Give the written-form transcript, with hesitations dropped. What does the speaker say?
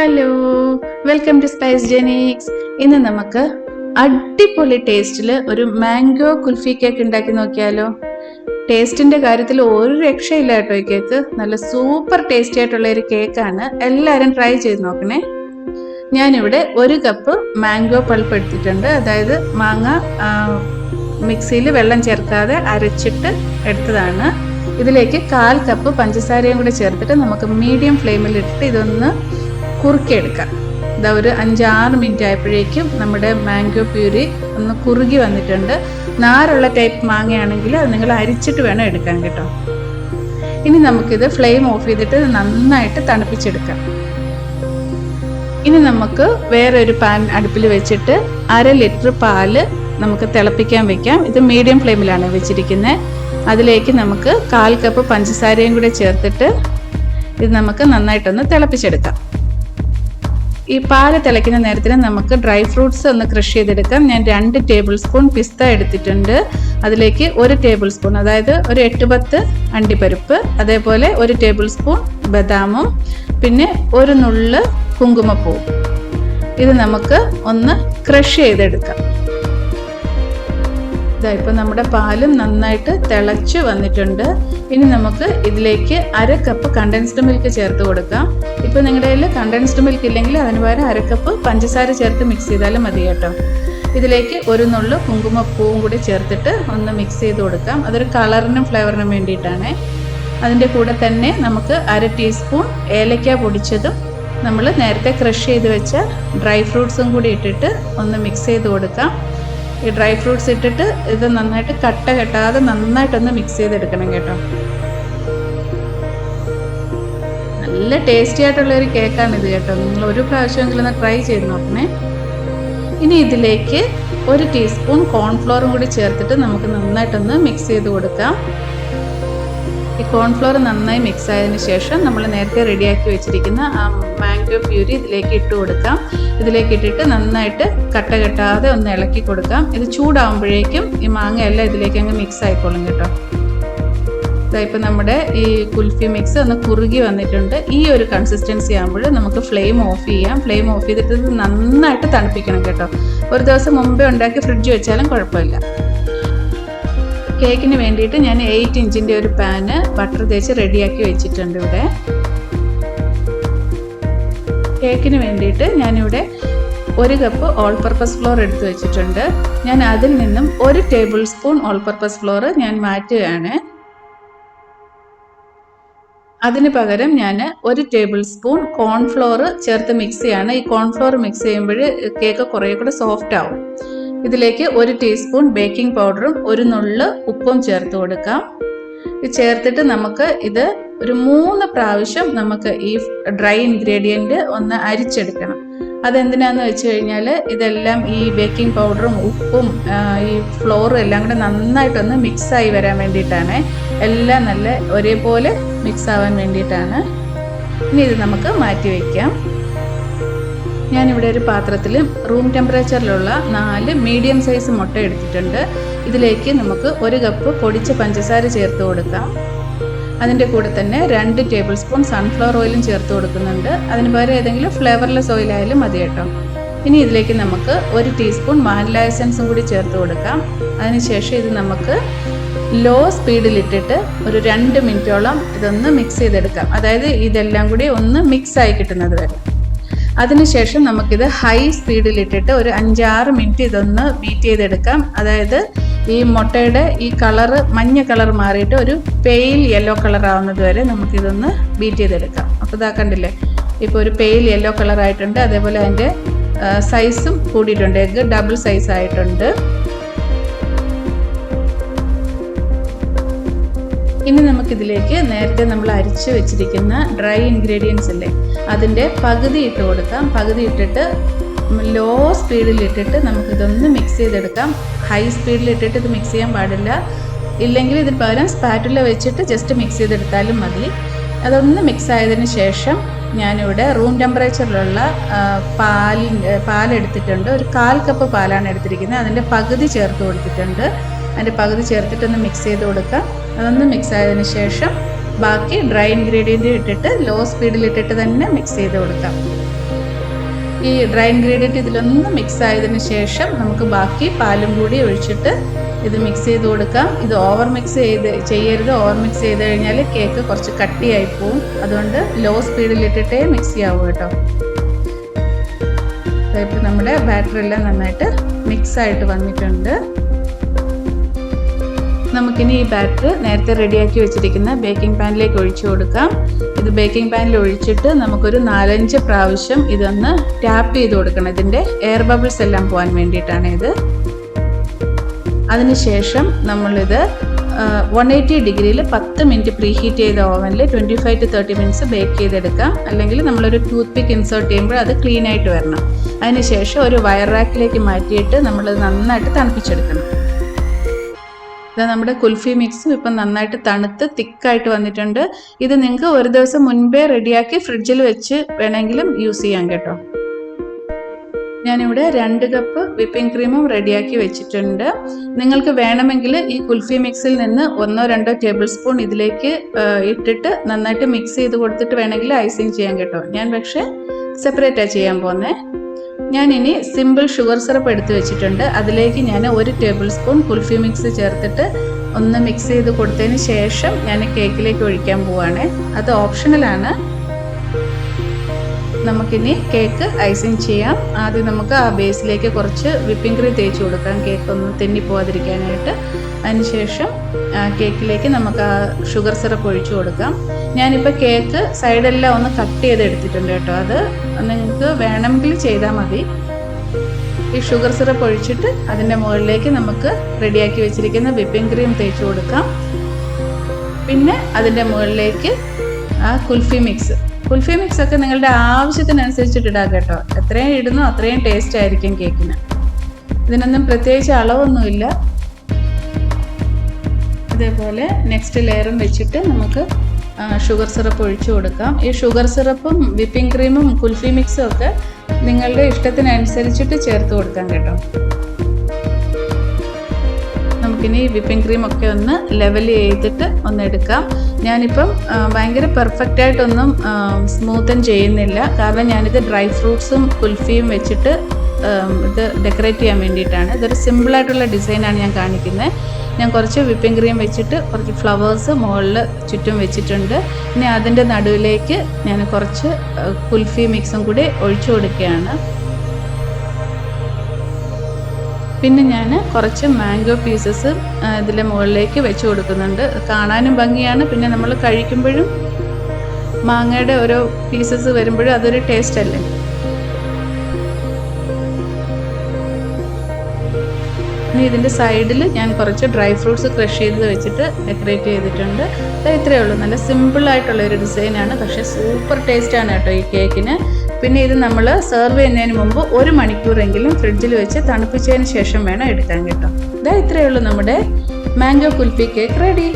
Hello, welcome to Spicegenics. ഇന്ന് നമുക്ക് അടിപൊളി ടേസ്റ്റിൽ ഒരു മാംഗോ കുൽഫി കേക്ക് ഉണ്ടാക്കി നോക്കിയാലോ. ടേസ്റ്റിന്റെ കാര്യത്തിൽ ഒരു രക്ഷയില്ല കേട്ടോ. ഈ കേക്ക് നല്ല സൂപ്പർ ടേസ്റ്റി ആയിട്ടുള്ള ഒരു കേക്കാണ്. എല്ലാവരും ട്രൈ ചെയ്ത് നോക്കണേ. ഞാനിവിടെ 1 കപ്പ് മാംഗോ പൾപ്പ് എടുത്തിട്ടുണ്ട്. അതായത് മാങ്ങ മിക്സിയിൽ വെള്ളം ചേർക്കാതെ അരച്ചിട്ട് എടുത്തതാണ്. ഇതിലേക്ക് 1/4 കപ്പ് പഞ്ചസാരയും കൂടി ചേർത്തിട്ട് നമുക്ക് മീഡിയം ഫ്ലെയിമിൽ ഇട്ടിട്ട് ഇതൊന്ന് കുറുക്കിയെടുക്കാം. ഇതാ ഒരു 5-6 മിനിറ്റ് ആയപ്പോഴേക്കും നമ്മുടെ മാംഗോ പ്യൂരി ഒന്ന് കുറുകി വന്നിട്ടുണ്ട്. നാരുള്ള ടൈപ്പ് മാങ്ങയാണെങ്കിൽ അത് നിങ്ങൾ അരിച്ചിട്ട് വേണം എടുക്കാൻ കേട്ടോ. ഇനി നമുക്കിത് ഫ്ലെയിം ഓഫ് ചെയ്തിട്ട് നന്നായിട്ട് തണുപ്പിച്ചെടുക്കാം. ഇനി നമുക്ക് വേറെ ഒരു പാൻ അടുപ്പിൽ വെച്ചിട്ട് 1/2 ലിറ്റർ പാല് നമുക്ക് തിളപ്പിക്കാൻ വെക്കാം. ഇത് മീഡിയം ഫ്ലെയിമിലാണ് വെച്ചിരിക്കുന്നത്. അതിലേക്ക് നമുക്ക് 1/4 കപ്പ് പഞ്ചസാരയും കൂടെ ചേർത്തിട്ട് ഇത് നമുക്ക് നന്നായിട്ടൊന്ന് തിളപ്പിച്ചെടുക്കാം. ഈ പാല് തിളയ്ക്കുന്ന നേരത്തിന് നമുക്ക് ഡ്രൈ ഫ്രൂട്ട്സ് ഒന്ന് ക്രഷ് ചെയ്തെടുക്കാം. ഞാൻ 2 ടേബിൾ സ്പൂൺ പിസ്ത എടുത്തിട്ടുണ്ട്. അതിലേക്ക് 1 ടേബിൾ സ്പൂൺ, അതായത് ഒരു 8-10 അണ്ടിപ്പരിപ്പ്, അതേപോലെ 1 ടേബിൾ സ്പൂൺ ബദാമും, പിന്നെ 1 നുള്ള് കുങ്കുമപ്പൂവും. ഇത് നമുക്ക് ഒന്ന് ക്രഷ് ചെയ്തെടുക്കാം. ഇപ്പോൾ നമ്മുടെ പാലും നന്നായിട്ട് തിളച്ച് വന്നിട്ടുണ്ട്. ഇനി നമുക്ക് ഇതിലേക്ക് 1/2 കപ്പ് കണ്ടൻസ്ഡ് മിൽക്ക് ചേർത്ത് കൊടുക്കാം. ഇപ്പോൾ നിങ്ങളുടെ കയ്യിൽ കണ്ടൻസ്ഡ് മിൽക്ക് ഇല്ലെങ്കിൽ അതിന് പകരം 1/2 കപ്പ് പഞ്ചസാര ചേർത്ത് മിക്സ് ചെയ്താലും മതി കേട്ടോ. ഇതിലേക്ക് 1 നുള്ള് കുങ്കുമപ്പൂവും കൂടി ചേർത്തിട്ട് ഒന്ന് മിക്സ് ചെയ്ത് കൊടുക്കാം. അതൊരു കളറിനും ഫ്ലേവറിനും വേണ്ടിയിട്ടാണ്. അതിൻ്റെ കൂടെ തന്നെ നമുക്ക് 1/2 ടീസ്പൂൺ ഏലക്ക പൊടിച്ചതും നമ്മൾ നേരത്തെ ക്രഷ് ചെയ്ത് വെച്ച ഡ്രൈ ഫ്രൂട്ട്സും കൂടി ഇട്ടിട്ട് ഒന്ന് മിക്സ് ചെയ്ത് കൊടുക്കാം. ഈ ഡ്രൈ ഫ്രൂട്ട്സ് ഇട്ടിട്ട് ഇത് നന്നായിട്ട് കട്ട കെട്ടാതെ നന്നായിട്ടൊന്ന് മിക്സ് ചെയ്തെടുക്കണം കേട്ടോ. നല്ല ടേസ്റ്റി ആയിട്ടുള്ള ഒരു കേക്കാണ് ഇത് കേട്ടോ. നിങ്ങൾ ഒരു പ്രാവശ്യമെങ്കിലും ഒന്ന് ട്രൈ ചെയ്ത് നോക്കണേ. ഇനി ഇതിലേക്ക് 1 ടീസ്പൂൺ കോൺഫ്ലോറും കൂടി ചേർത്തിട്ട് നമുക്ക് നന്നായിട്ടൊന്ന് മിക്സ് ചെയ്ത് കൊടുക്കാം. ഈ കോൺഫ്ലോർ നന്നായി മിക്സ് ആയതിനു ശേഷം നമ്മൾ നേരത്തെ റെഡിയാക്കി വെച്ചിരിക്കുന്ന മാംഗോ പ്യൂരി ഇതിലേക്ക് ഇട്ട് കൊടുക്കാം. ഇതിലേക്ക് ഇട്ടിട്ട് നന്നായിട്ട് കട്ട കെട്ടാതെ ഒന്ന് ഇളക്കി കൊടുക്കാം. ഇത് ചൂടാകുമ്പോഴേക്കും ഈ മാങ്ങ എല്ലാം ഇതിലേക്ക് അങ്ങ് മിക്സ് ആയിക്കോളും കേട്ടോ. ഇപ്പം നമ്മുടെ ഈ കുൽഫി മിക്സ് ഒന്ന് കുറുകി വന്നിട്ടുണ്ട്. ഈ ഒരു കൺസിസ്റ്റൻസി ആകുമ്പോൾ നമുക്ക് ഫ്ലെയിം ഓഫ് ചെയ്യാം. ഫ്ലെയിം ഓഫ് ചെയ്തിട്ട് ഇത് നന്നായിട്ട് തണുപ്പിക്കണം കേട്ടോ. ഒരു ദിവസം മുമ്പേ ഉണ്ടാക്കി ഫ്രിഡ്ജ് വെച്ചാലും കുഴപ്പമില്ല. കേക്കിന് വേണ്ടിയിട്ട് ഞാൻ 8 ഇഞ്ചിൻ്റെ ഒരു പാന് ബട്ടർ തേച്ച് റെഡിയാക്കി വെച്ചിട്ടുണ്ട്. ഇവിടെ കേക്കിന് വേണ്ടിയിട്ട് ഞാനിവിടെ 1 കപ്പ് ഓൾ പർപ്പസ് ഫ്ലോർ എടുത്ത് വെച്ചിട്ടുണ്ട്. ഞാൻ അതിൽ നിന്നും 1 table spoon all purpose floor ഞാൻ മാറ്റുകയാണ്. അതിന് പകരം ഞാൻ 1 ടേബിൾ സ്പൂൺ കോൺഫ്ലോർ ചേർത്ത് മിക്സ് ചെയ്യാണ്. ഈ കോൺഫ്ലോർ മിക്സ് ചെയ്യുമ്പോൾ കേക്ക് കുറേ കൂടെ സോഫ്റ്റ് ആവും. ഇതിലേക്ക് 1 ടീസ്പൂൺ ബേക്കിംഗ് പൗഡറും 1 നുള്ള് ഉപ്പും ചേർത്ത് കൊടുക്കാം. ഇത് ചേർത്തിട്ട് നമുക്ക് ഇത് ഒരു 3 പ്രാവശ്യം നമുക്ക് ഈ ഡ്രൈ ഇൻഗ്രീഡിയൻറ്റ് ഒന്ന് അരിച്ചെടുക്കണം. അതെന്തിനാന്ന് വെച്ച് കഴിഞ്ഞാൽ ഇതെല്ലാം ഈ ബേക്കിംഗ് പൗഡറും ഉപ്പും ഈ ഫ്ലോറും എല്ലാം കൂടെ നന്നായിട്ടൊന്ന് മിക്സായി വരാൻ വേണ്ടിയിട്ടാണ്. എല്ലാം നല്ല ഒരേപോലെ മിക്സ് ആവാൻ വേണ്ടിയിട്ടാണ്. ഇനി ഇത് നമുക്ക് മാറ്റി വയ്ക്കാം. ഞാനിവിടെ ഒരു പാത്രത്തിൽ റൂം ടെമ്പറേച്ചറിലുള്ള 4 മീഡിയം സൈസ് മുട്ട എടുത്തിട്ടുണ്ട്. ഇതിലേക്ക് നമുക്ക് 1 കപ്പ് പൊടിച്ച പഞ്ചസാര ചേർത്ത് കൊടുക്കാം. അതിൻ്റെ കൂടെ തന്നെ 2 ടേബിൾ സ്പൂൺ സൺഫ്ലവർ ഓയിലും ചേർത്ത് കൊടുക്കുന്നുണ്ട്. അതിന് പകരം ഏതെങ്കിലും ഫ്ലേവർലെസ് ഓയിലായാലും മതി കേട്ടോ. ഇനി ഇതിലേക്ക് നമുക്ക് 1 ടീസ്പൂൺ വാനില എസൻസും കൂടി ചേർത്ത് കൊടുക്കാം. അതിനുശേഷം ഇത് നമുക്ക് ലോ സ്പീഡിലിട്ടിട്ട് ഒരു 2 മിനിറ്റോളം ഇതൊന്ന് മിക്സ് ചെയ്തെടുക്കാം. അതായത് ഇതെല്ലാം കൂടി ഒന്ന് മിക്സായി കിട്ടുന്നത് വരെ. അതിനുശേഷം നമുക്കിത് ഹൈ സ്പീഡിലിട്ടിട്ട് ഒരു 5-6 മിനിറ്റ് ഇതൊന്ന് ബീറ്റ് ചെയ്തെടുക്കാം. അതായത് ഈ മുട്ടയുടെ ഈ കളറ് മഞ്ഞ കളർ മാറിയിട്ട് ഒരു പെയിൽ യെല്ലോ കളർ ആവുന്നത് വരെ നമുക്കിതൊന്ന് ബീറ്റ് ചെയ്തെടുക്കാം. അപ്പോൾ ഇതാ കണ്ടില്ലേ, ഇപ്പോൾ ഒരു പെയിൽ യെല്ലോ കളർ ആയിട്ടുണ്ട്. അതേപോലെ അതിൻ്റെ സൈസും കൂടിയിട്ടുണ്ട്. എഗ്ഗ് ഡബിൾ സൈസ് ആയിട്ടുണ്ട്. ഇനി നമുക്കിതിലേക്ക് നേരത്തെ നമ്മൾ അരിച്ച് വെച്ചിരിക്കുന്ന ഡ്രൈ ഇൻഗ്രീഡിയൻസ് ഇല്ലേ, അതിൻ്റെ പകുതി ഇട്ട് കൊടുക്കാം. പകുതി ഇട്ടിട്ട് ലോ സ്പീഡിലിട്ടിട്ട് നമുക്കിതൊന്ന് മിക്സ് ചെയ്തെടുക്കാം. ഹൈ സ്പീഡിലിട്ടിട്ട് ഇത് മിക്സ് ചെയ്യാൻ പാടില്ല. ഇല്ലെങ്കിൽ ഇതിന് പകരം സ്പാറ്റുല വെച്ചിട്ട് ജസ്റ്റ് മിക്സ് ചെയ്തെടുത്താലും മതി. അതൊന്ന് മിക്സ് ആയതിന് ശേഷം ഞാനിവിടെ റൂം ടെമ്പറേച്ചറിലുള്ള പാലെടുത്തിട്ടുണ്ട്. ഒരു 1/4 കപ്പ് പാലാണ് എടുത്തിരിക്കുന്നത്. അതിൻ്റെ പകുതി ചേർത്ത് കൊടുത്തിട്ടുണ്ട്. അതിൻ്റെ പകുതി ചേർത്തിട്ടൊന്ന് മിക്സ് ചെയ്ത് കൊടുക്കാം. അതൊന്ന് മിക്സ് ആയതിന് ശേഷം ബാക്കി ഡ്രൈ ഇൻഗ്രീഡിയൻറ്റ് ഇട്ടിട്ട് ലോ സ്പീഡിലിട്ടിട്ട് തന്നെ മിക്സ് ചെയ്ത് കൊടുക്കാം. ഈ ഡ്രൈ ഇൻഗ്രീഡിയൻറ്റ് ഇതിലൊന്ന് മിക്സ് ആയതിനു ശേഷം നമുക്ക് ബാക്കി പാലും കൂടി ഒഴിച്ചിട്ട് ഇത് മിക്സ് ചെയ്ത് കൊടുക്കാം. ഇത് ഓവർ മിക്സ് ചെയ്യരുത്. ഓവർ മിക്സ് ചെയ്ത് കഴിഞ്ഞാൽ കേക്ക് കുറച്ച് കട്ടിയായി പോവും. അതുകൊണ്ട് ലോ സ്പീഡിലിട്ടിട്ടേ മിക്സ് ചെയ്യാവൂ കേട്ടോ. ഇപ്പോൾ നമ്മുടെ ബാറ്റർ എല്ലാം നന്നായിട്ട് മിക്സ് ആയിട്ട് വന്നിട്ടുണ്ട്. നമുക്കിനി ഈ ബാറ്റർ നേരത്തെ റെഡിയാക്കി വെച്ചിരിക്കുന്ന ബേക്കിംഗ് പാനിലേക്ക് ഒഴിച്ചു കൊടുക്കാം. ഇത് ബേക്കിംഗ് പാനിൽ ഒഴിച്ചിട്ട് നമുക്കൊരു 4-5 പ്രാവശ്യം ഇതൊന്ന് ടാപ്പ് ചെയ്ത് കൊടുക്കണം. ഇതിൻ്റെ എയർ ബബിൾസ് എല്ലാം പോകാൻ വേണ്ടിയിട്ടാണ് ഇത്. അതിനുശേഷം നമ്മളിത് 180 ഡിഗ്രിയിൽ 10 മിനിറ്റ് പ്രീ ഹീറ്റ് ചെയ്ത ഓവനിൽ 25 to 30 മിനിറ്റ്സ് ബേക്ക് ചെയ്തെടുക്കാം. അല്ലെങ്കിൽ നമ്മളൊരു ടൂത്ത് പിക്ക് ഇൻസേർട്ട് ചെയ്യുമ്പോൾ അത് ക്ലീൻ ആയിട്ട് വരണം. അതിനുശേഷം ഒരു വയർ റാക്കിലേക്ക് മാറ്റിയിട്ട് നമ്മൾ നന്നായിട്ട് തണുപ്പിച്ചെടുക്കണം. ഇത് നമ്മുടെ കുൽഫി മിക്സും ഇപ്പം നന്നായിട്ട് തണുത്ത് തിക്കായിട്ട് വന്നിട്ടുണ്ട്. ഇത് നിങ്ങൾക്ക് ഒരു ദിവസം മുൻപേ റെഡിയാക്കി ഫ്രിഡ്ജിൽ വെച്ച് വേണമെങ്കിലും യൂസ് ചെയ്യാം കേട്ടോ. ഞാനിവിടെ 2 കപ്പ് വിപ്പിംഗ് ക്രീമും റെഡിയാക്കി വെച്ചിട്ടുണ്ട്. നിങ്ങൾക്ക് വേണമെങ്കിൽ ഈ കുൽഫി മിക്സിൽ നിന്ന് 1-2 ടേബിൾ സ്പൂൺ ഇതിലേക്ക് ഇട്ടിട്ട് നന്നായിട്ട് മിക്സ് ചെയ്ത് കൊടുത്തിട്ട് വേണമെങ്കിൽ ഐസിങ് ചെയ്യാം കേട്ടോ. ഞാൻ പക്ഷേ സെപ്പറേറ്റാണ് ചെയ്യാൻ പോകുന്നത്. ഞാനിനി സിമ്പിൾ ഷുഗർ സിറപ്പ് എടുത്ത് വെച്ചിട്ടുണ്ട്. അതിലേക്ക് ഞാൻ 1 ടേബിൾ സ്പൂൺ കുൽഫി മിക്സ് ചേർത്തിട്ട് ഒന്ന് മിക്സ് ചെയ്ത് കൊടുത്തതിന് ശേഷം ഞാൻ കേക്കിലേക്ക് ഒഴിക്കാൻ പോവുകയാണ്. അത് ഓപ്ഷണലാണ്. നമുക്കിനി കേക്ക് ഐസിങ് ചെയ്യാം. ആദ്യം നമുക്ക് ആ ബേസിലേക്ക് കുറച്ച് വിപ്പിംഗ് ക്രീം തേച്ച് കൊടുക്കാം, കേക്ക് ഒന്ന് തെന്നിപ്പോവാതിരിക്കാനായിട്ട്. അതിനുശേഷം കേക്കിലേക്ക് നമുക്ക് ആ ഷുഗർ സിറപ്പ് ഒഴിച്ചു കൊടുക്കാം. ഞാനിപ്പോൾ കേക്ക് സൈഡെല്ലാം ഒന്ന് കട്ട് ചെയ്തെടുത്തിട്ടുണ്ട് കേട്ടോ. അത് നിങ്ങൾക്ക് വേണമെങ്കിൽ ചെയ്താൽ മതി. ഈ ഷുഗർ സിറപ്പ് ഒഴിച്ചിട്ട് അതിൻ്റെ മുകളിലേക്ക് നമുക്ക് റെഡിയാക്കി വെച്ചിരിക്കുന്ന വിപ്പിംഗ് ക്രീം തേച്ച് കൊടുക്കാം. പിന്നെ അതിൻ്റെ മുകളിലേക്ക് ആ കുൽഫി മിക്സ് ഒക്കെ നിങ്ങളുടെ ആവശ്യത്തിനനുസരിച്ചിട്ട് ഇടാം കേട്ടോ. എത്രയും ഇടുന്നോ അത്രയും ടേസ്റ്റ് ആയിരിക്കും കേക്കിന്. ഇതിനൊന്നും പ്രത്യേകിച്ച് അളവൊന്നുമില്ല. ഇതേപോലെ നെക്സ്റ്റ് ലെയറും വെച്ചിട്ട് നമുക്ക് ഷുഗർ സിറപ്പ് ഒഴിച്ചു കൊടുക്കാം. ഈ ഷുഗർ സിറപ്പും വിപ്പിംഗ് ക്രീമും കുൽഫി മിക്സും ഒക്കെ നിങ്ങളുടെ ഇഷ്ടത്തിനനുസരിച്ചിട്ട് ചേർത്ത് കൊടുക്കാം കേട്ടോ. നമുക്കിനി വിപ്പിംഗ് ക്രീമൊക്കെ ഒന്ന് ലെവൽ ചെയ്തിട്ട് ഒന്ന് എടുക്കാം. ഞാനിപ്പം ഭയങ്കര പെർഫെക്റ്റായിട്ടൊന്നും സ്മൂത്തൻ ചെയ്യുന്നില്ല. കാരണം ഞാനിത് ഡ്രൈ ഫ്രൂട്ട്സും കുൽഫിയും വെച്ചിട്ട് ഇത് ഡെക്കറേറ്റ് ചെയ്യാൻ വേണ്ടിയിട്ടാണ്. ഇതൊരു സിമ്പിളായിട്ടുള്ള ഡിസൈനാണ് ഞാൻ കാണിക്കുന്നത്. ഞാൻ കുറച്ച് വിപ്പിംഗ് ക്രീം വെച്ചിട്ട് കുറച്ച് ഫ്ലവേഴ്സ് മുകളിൽ ചുറ്റും വെച്ചിട്ടുണ്ട്. ഇനി അതിൻ്റെ നടുവിലേക്ക് ഞാൻ കുറച്ച് കുൽഫി മിക്സും കൂടി ഒഴിച്ചു കൊടുക്കുകയാണ്. പിന്നെ ഞാൻ കുറച്ച് മാംഗോ പീസസ് ഇതിൻ്റെ മുകളിലേക്ക് വെച്ച് കൊടുക്കുന്നുണ്ട്. കാണാനും ഭംഗിയാണ്. പിന്നെ നമ്മൾ കഴിക്കുമ്പോഴും മാങ്ങയുടെ ഓരോ പീസസ് വരുമ്പോഴും അതൊരു ടേസ്റ്റ് അല്ലേ. ഇനി ഇതിൻ്റെ സൈഡിൽ ഞാൻ കുറച്ച് ഡ്രൈ ഫ്രൂട്ട്സ് ക്രഷ് ചെയ്ത് വെച്ചിട്ട് ഡെക്കറേറ്റ് ചെയ്തിട്ടുണ്ട്. ഇത്രയേ ഉള്ളൂ. നല്ല സിമ്പിളായിട്ടുള്ള ഒരു ഡിസൈനാണ്. പക്ഷേ സൂപ്പർ ടേസ്റ്റാണ് കേട്ടോ ഈ കേക്കിന്. പിന്നെ ഇത് നമ്മൾ സെർവ് ചെയ്യുന്നതിന് മുമ്പ് 1 മണിക്കൂറെങ്കിലും ഫ്രിഡ്ജിൽ വെച്ച് തണുപ്പിച്ചതിന് ശേഷം വേണം എടുക്കാൻ കേട്ടോ. ഇത്രയേ ഉള്ളൂ നമ്മുടെ മാംഗോ കുൽഫി കേക്ക് റെഡി.